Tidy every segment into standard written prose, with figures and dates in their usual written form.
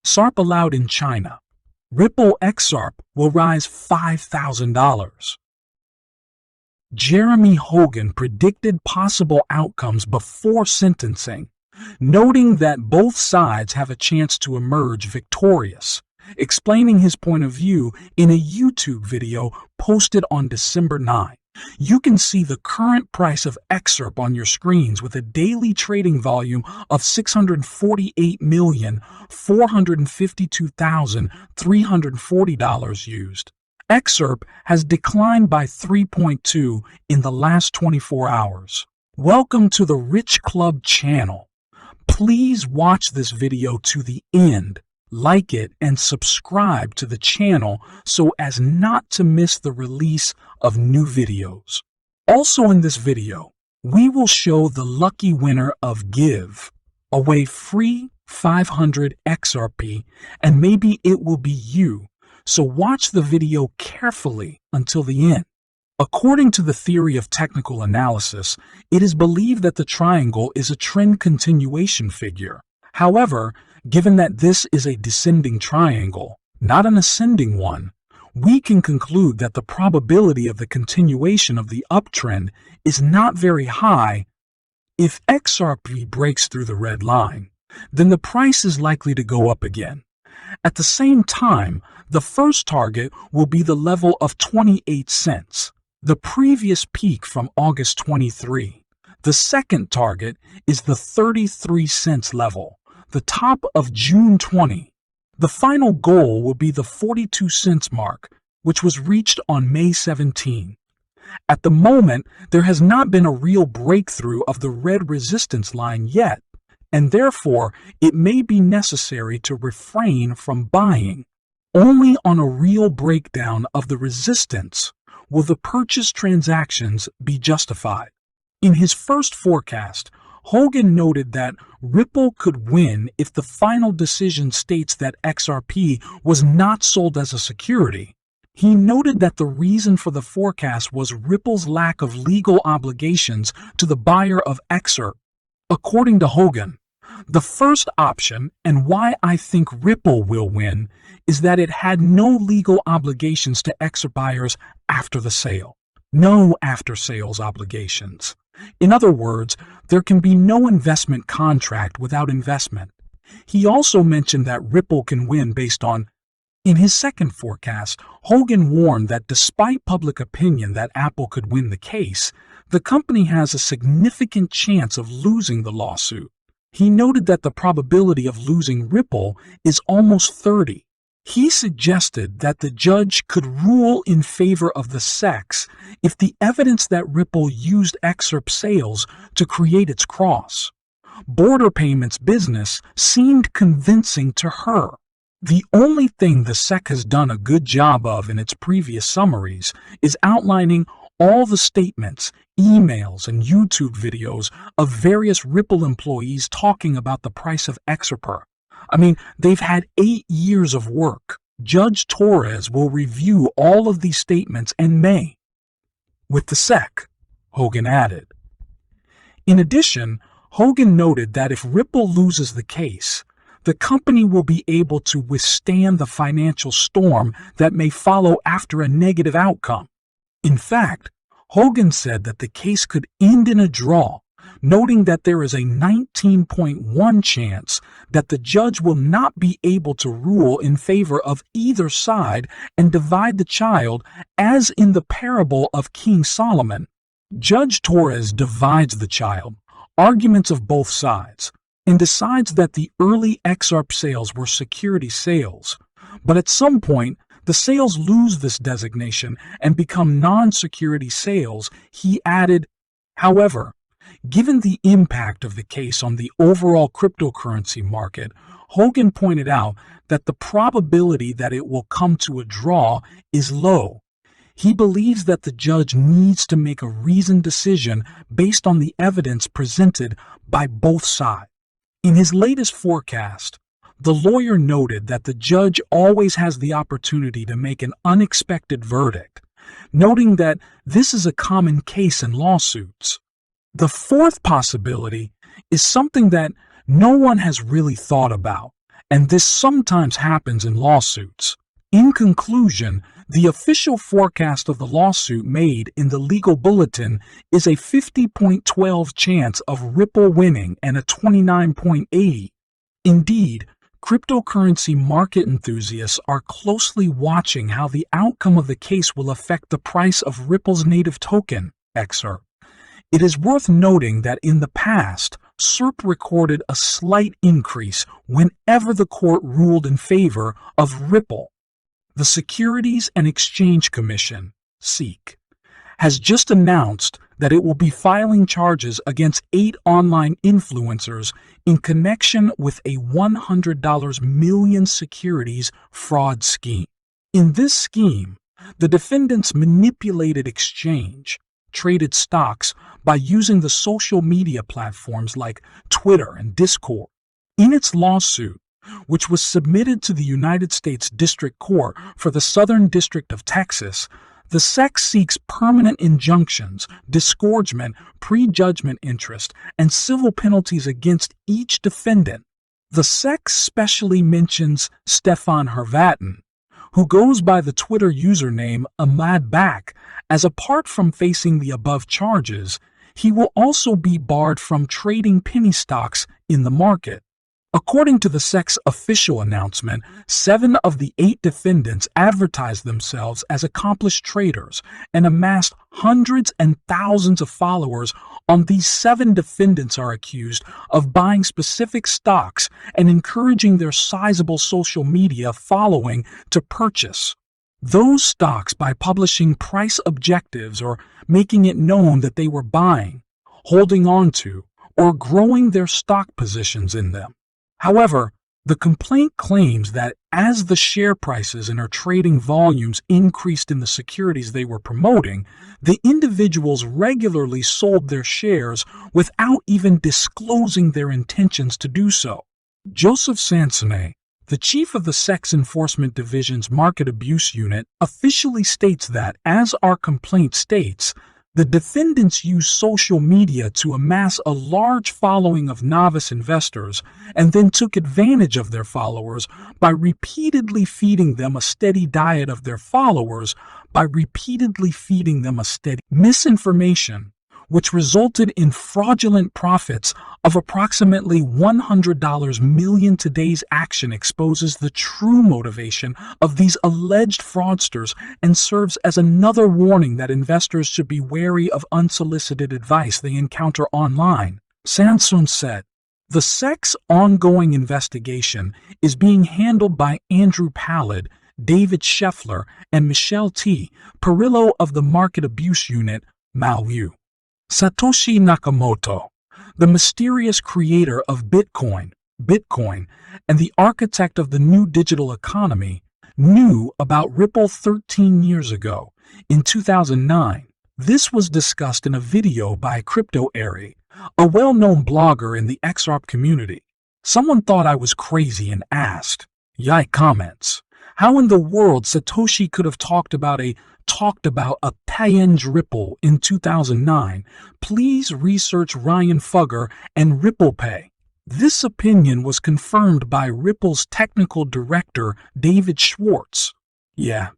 XRP allowed in China. Ripple XRP will rise $5,000. Jeremy Hogan predicted possible outcomes before sentencing, noting that both sides have a chance to emerge victorious, explaining his point of view in a YouTube video posted on December 9. You can see the current price of XRP on your screens with a daily trading volume of 648,452,340 dollars used. XRP has declined by 3.2 in the last 24 hours. Welcome to the Rich Club channel. Please watch this video to the end, like it, and subscribe to the channel so as not to miss the release of new videos. Also in this video, we will show the lucky winner of Give away free 500 XRP, and maybe it will be you, so watch the video carefully until the end. According to the theory of technical analysis, it is believed that the triangle is a trend continuation figure. However, given that this is a descending triangle, not an ascending one, we can conclude that the probability of the continuation of the uptrend is not very high. If XRP breaks through the red line, then the price is likely to go up again. At the same time, the first target will be the level of 28 cents, the previous peak from August 23. The second target is the 33 cents level, the top of June 20. The final goal will be the 42 cents mark, which was reached on May 17. At the moment, there has not been a real breakthrough of the red resistance line yet, and therefore it may be necessary to refrain from buying. Only on a real breakdown of the resistance will the purchase transactions be justified. In his first forecast, Hogan noted that Ripple could win if the final decision states that XRP was not sold as a security. He noted that the reason for the forecast was Ripple's lack of legal obligations to the buyer of XRP. According to Hogan, the first option, and why I think Ripple will win, is that it had no legal obligations to XRP buyers after the sale. No after-sales obligations. In other words, there can be no investment contract without investment. He also mentioned that Ripple can win based on. In his second forecast, Hogan warned that despite public opinion that Apple could win the case, the company has a significant chance of losing the lawsuit. He noted that the probability of losing Ripple is almost 30. He suggested that the judge could rule in favor of the SEC if the evidence that Ripple used XRP sales to create its cross border payments business seemed convincing to her. The only thing the SEC has done a good job of in its previous summaries is outlining all the statements, emails, and YouTube videos of various Ripple employees talking about the price of XRP. They've had 8 years of work. Judge Torres will review all of these statements and may. With the SEC, Hogan added. In addition, Hogan noted that if Ripple loses the case, the company will be able to withstand the financial storm that may follow after a negative outcome. In fact, Hogan said that the case could end in a draw, noting that there is a 19.1 chance that the judge will not be able to rule in favor of either side and divide the child, as in the parable of King Solomon. Judge Torres divides the child, arguments of both sides, and decides that the early XRP sales were security sales, but at some point, the sales lose this designation and become non-security sales. He added, however, given the impact of the case on the overall cryptocurrency market, Hogan pointed out that the probability that it will come to a draw is low. He believes that the judge needs to make a reasoned decision based on the evidence presented by both sides. In his latest forecast, the lawyer noted that the judge always has the opportunity to make an unexpected verdict, noting that this is a common case in lawsuits. The fourth possibility is something that no one has really thought about, and this sometimes happens in lawsuits. In conclusion, the official forecast of the lawsuit made in the legal bulletin is a 50.12 chance of Ripple winning and a 29.80. Indeed, cryptocurrency market enthusiasts are closely watching how the outcome of the case will affect the price of Ripple's native token, XRP. It is worth noting that in the past, XRP recorded a slight increase whenever the court ruled in favor of Ripple. The Securities and Exchange Commission, SEC, has just announced that it will be filing charges against 8 online influencers in connection with a $100 million securities fraud scheme. In this scheme, the defendants manipulated traded stocks by using the social media platforms like Twitter and Discord. In its lawsuit, which was submitted to the United States District Court for the Southern District of Texas, the SEC seeks permanent injunctions, disgorgement, prejudgment interest, and civil penalties against each defendant. The SEC specially mentions Stefan Hervatin, who goes by the Twitter username AmadBack, as apart from facing the above charges, he will also be barred from trading penny stocks in the market. According to the SEC's official announcement, 7 of the 8 defendants advertised themselves as accomplished traders and amassed hundreds and thousands of followers. On these 7 defendants are accused of buying specific stocks and encouraging their sizable social media following to purchase those stocks by publishing price objectives or making it known that they were buying, holding on to, or growing their stock positions in them. However, the complaint claims that as the share prices and our trading volumes increased in the securities they were promoting, the individuals regularly sold their shares without even disclosing their intentions to do so. Joseph Sansone, the chief of the SEC's Enforcement Division's Market Abuse Unit, officially states that, as our complaint states, the defendants used social media to amass a large following of novice investors and then took advantage of their followers by repeatedly feeding them a steady diet of their followers misinformation, which resulted in fraudulent profits of approximately $100 million. Today's action exposes the true motivation of these alleged fraudsters and serves as another warning that investors should be wary of unsolicited advice they encounter online. Sansone said, "The SEC's ongoing investigation is being handled by Andrew Pallid, David Scheffler, and Michelle T. Perillo of the Market Abuse Unit, MALU. Satoshi Nakamoto, the mysterious creator of Bitcoin, and the architect of the new digital economy, knew about Ripple 13 years ago, in 2009. This was discussed in a video by CryptoAry, a well-known blogger in the XRP community. Someone thought I was crazy and asked, Yike comments, how in the world Satoshi could have talked about a pay-enge Ripple in 2009. Please research Ryan Fugger and Ripple Pay. This opinion was confirmed by Ripple's technical director, David Schwartz. Yeah,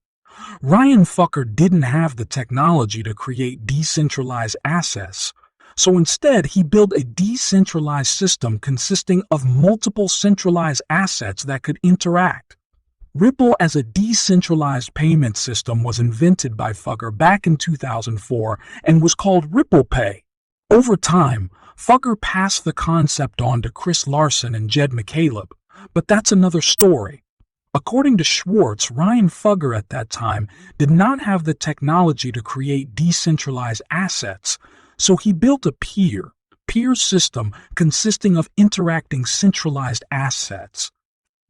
Ryan Fugger didn't have the technology to create decentralized assets. So instead, he built a decentralized system consisting of multiple centralized assets that could interact. Ripple as a decentralized payment system was invented by Fugger back in 2004 and was called Ripple Pay. Over time, Fugger passed the concept on to Chris Larson and Jed McCaleb, but that's another story. According to Schwartz, Ryan Fugger at that time did not have the technology to create decentralized assets, so he built a peer system consisting of interacting centralized assets.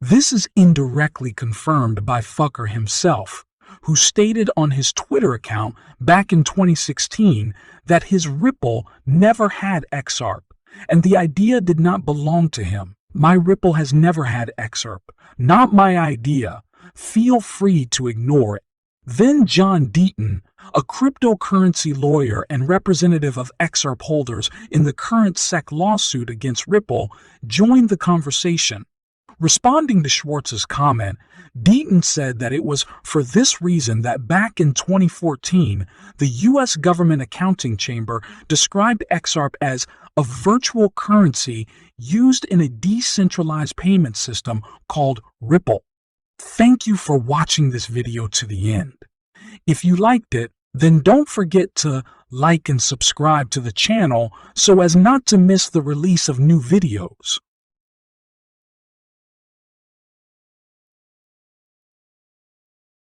This is indirectly confirmed by Fugger himself, who stated on his Twitter account back in 2016 that his Ripple never had XRP, and the idea did not belong to him. My Ripple has never had XRP, not my idea. Feel free to ignore it. Then John Deaton, a cryptocurrency lawyer and representative of XRP holders in the current SEC lawsuit against Ripple, joined the conversation. Responding to Schwartz's comment, Deaton said that it was for this reason that back in 2014, the U.S. Government Accounting Chamber described XRP as a virtual currency used in a decentralized payment system called Ripple. Thank you for watching this video to the end. If you liked it, then don't forget to like and subscribe to the channel so as not to miss the release of new videos.